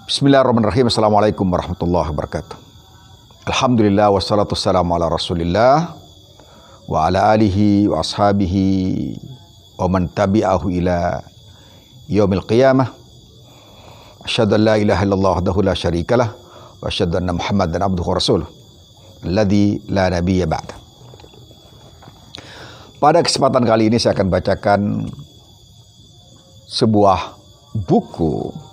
Bismillahirrahmanirrahim. Assalamualaikum warahmatullahi wabarakatuh. Alhamdulillah wassalatu wassalamu ala rasulillah wa ala alihi wa ashabihi wa man tabi'ahu ila yaumil qiyamah. Asyhadu an la ilaha illallah wahdahu la syarikalah wa asyhadu anna Muhammadan abduhu wa rasuluh alladzi la nabiyya ba'da. Pada kesempatan kali ini saya akan bacakan sebuah buku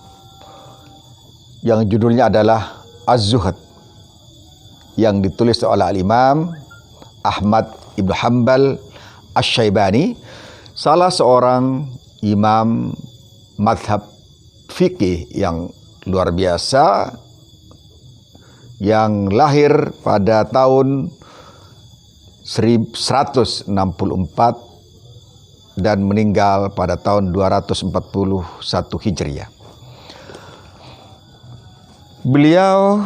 yang judulnya adalah Az-Zuhd, yang ditulis oleh Al-Imam Ahmad Ibn Hanbal Asy-Syaibani, salah seorang imam madhab fikih yang luar biasa, yang lahir pada tahun 1164 dan meninggal pada tahun 241 Hijriah. Beliau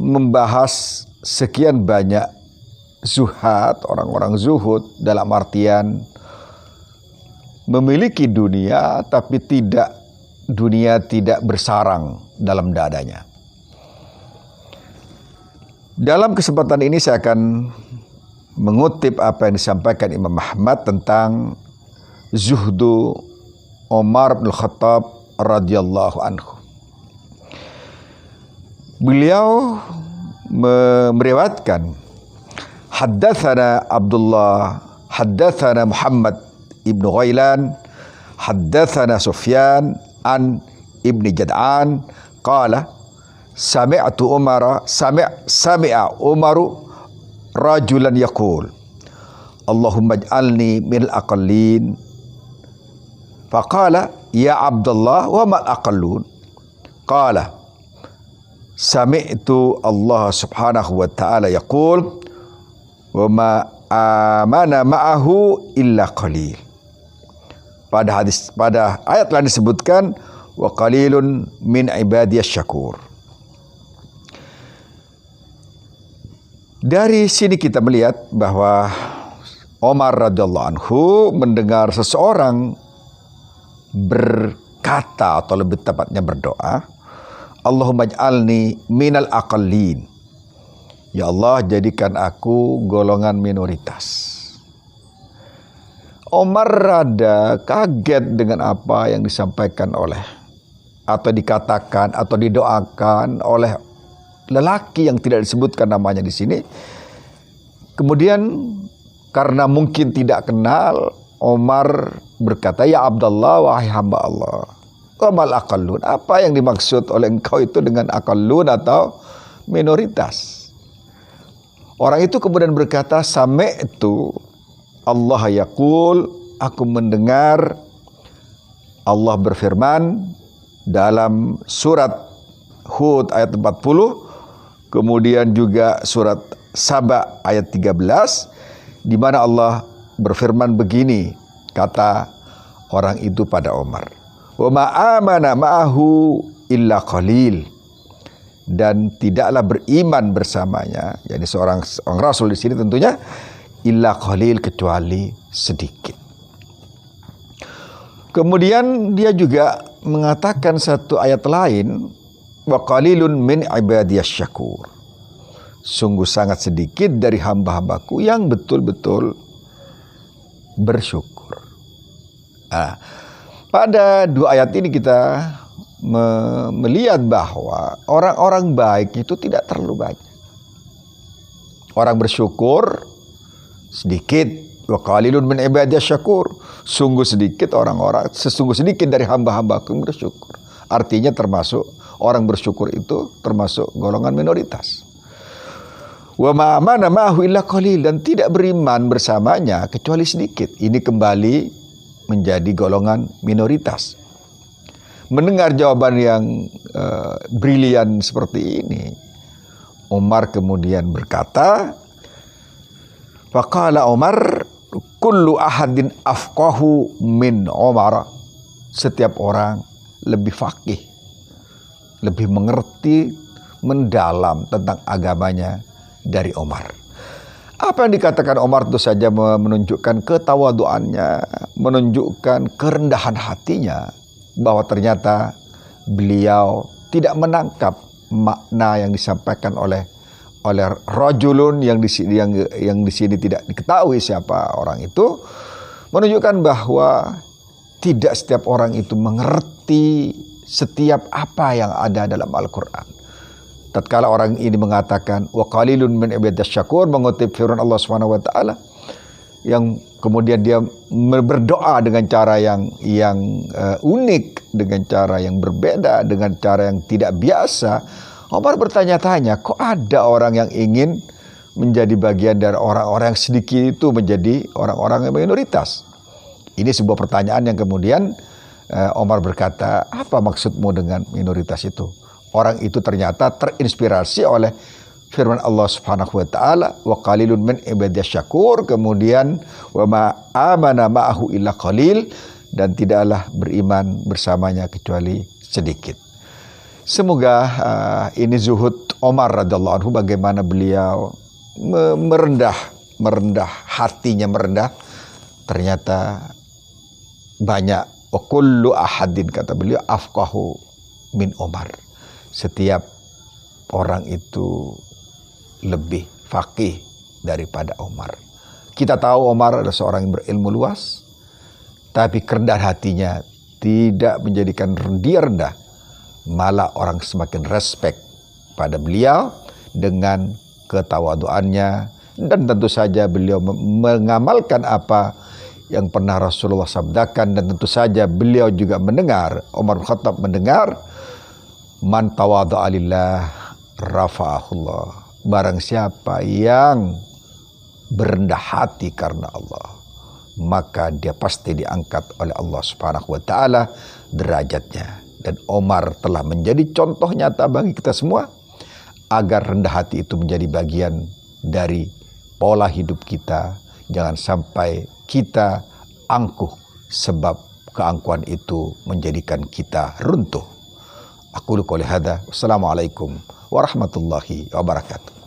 membahas sekian banyak zuhad, orang-orang zuhud, dalam artian memiliki dunia tapi dunia tidak bersarang dalam dadanya. Dalam kesempatan ini saya akan mengutip apa yang disampaikan Imam Ahmad tentang zuhdu Umar bin Khattab radhiyallahu anhu. Beliau meriwayatkan, haddatsana Abdullah, haddatsana Muhammad ibnu Ghailan, haddatsana Sufyan an ibni Jad'an qala sami'a Umaru rajulan yaqul Allahumma ij'alni minal aqallin faqala ya Abdullah wa mal aqallun qala sami'tu Allah subhanahu wa ta'ala yaqul wa ma amana ma'ahu illa qalil. Pada ayat lain disebutkan wa qalilun min ibadiyas syakur. Dari sini kita melihat bahwa Umar radhiyallahu anhu mendengar seseorang berkata, atau lebih tepatnya berdoa, Allahumma ij'alni minal aqallin. Ya Allah, jadikan aku golongan minoritas. Umar rada kaget dengan apa yang disampaikan oleh, atau dikatakan, atau didoakan oleh lelaki yang tidak disebutkan namanya di sini. Kemudian karena mungkin tidak kenal, Umar berkata, ya Abdullah, wahai hamba Allah, mal aqallun, apa yang dimaksud oleh engkau itu dengan aqallun atau minoritas? Orang itu kemudian berkata, sami'tu Allah yaqul, aku mendengar Allah berfirman dalam surat Hud ayat 40, kemudian juga surat Saba ayat 13, di mana Allah berfirman begini, kata orang itu pada Umar, wa ma amana ma'ahu illa qalil, dan tidaklah beriman bersamanya, yakni seorang rasul di sini tentunya, illa qalil, kecuali sedikit. Kemudian dia juga mengatakan satu ayat lain, wa qalilun min ibadiyas syakur, sungguh sangat sedikit dari hamba-hambaku yang betul-betul bersyukur. Pada dua ayat ini kita melihat bahwa orang-orang baik itu tidak terlalu banyak. Orang bersyukur sedikit, wa qalilun min ibadiyas syakur, sungguh sedikit dari hamba-hambaku yang bersyukur. Artinya termasuk orang bersyukur itu termasuk golongan minoritas. Wa ma amana ma'ahu illa qalil, dan tidak beriman bersamanya kecuali sedikit. Ini kembali menjadi golongan minoritas. Mendengar jawaban yang brilian seperti ini, Umar kemudian berkata, faqala Umar kullu ahadin afqahu min Umar, setiap orang lebih faqih, lebih mengerti mendalam tentang agamanya dari Umar. Apa yang dikatakan Umar itu saja menunjukkan ketawaduannya, menunjukkan kerendahan hatinya, bahwa ternyata beliau tidak menangkap makna yang disampaikan oleh rajulun yang di sini tidak diketahui siapa orang itu, menunjukkan bahwa tidak setiap orang itu mengerti setiap apa yang ada dalam Al-Quran. Tatkala orang ini mengatakan wa qalilun min ibadiyas syakur, mengutip firman Allah Subhanahu wa taala, yang kemudian dia berdoa dengan cara yang unik, dengan cara yang berbeda, dengan cara yang tidak biasa. Omar bertanya-tanya, kok ada orang yang ingin menjadi bagian dari orang-orang yang sedikit itu menjadi orang-orang yang minoritas? Ini sebuah pertanyaan yang kemudian Omar berkata, apa maksudmu dengan minoritas itu? Orang itu ternyata terinspirasi oleh firman Allah Subhanahu wa taala, wa qalilun min ibadiyas syakur, kemudian wa ma amana ma'ahu illa qalil, dan tidaklah beriman bersamanya kecuali sedikit. Semoga ini zuhud Omar radhiyallahu anhu, bagaimana beliau merendah hatinya, ternyata banyak, wa kullu ahadin, kata beliau, afqahu min Omar. Setiap orang itu lebih faqih daripada Omar. Kita tahu Omar adalah seorang yang berilmu luas, tapi kerendahan hatinya tidak menjadikan dia rendah, malah orang semakin respect pada beliau dengan ketawaduannya, dan tentu saja beliau mengamalkan apa yang pernah Rasulullah sabdakan, dan tentu saja beliau juga mendengar, Umar bin Khattab mendengar, man tawadha'a lillah rafa'ahullah. Barang siapa yang berendah hati karena Allah, maka dia pasti diangkat oleh Allah Subhanahu wa taala derajatnya. Dan Omar telah menjadi contoh nyata bagi kita semua agar rendah hati itu menjadi bagian dari pola hidup kita. Jangan sampai kita angkuh, sebab keangkuhan itu menjadikan kita runtuh. Aku qouli hadza. Wassalamualaikum warahmatullahi wabarakatuh.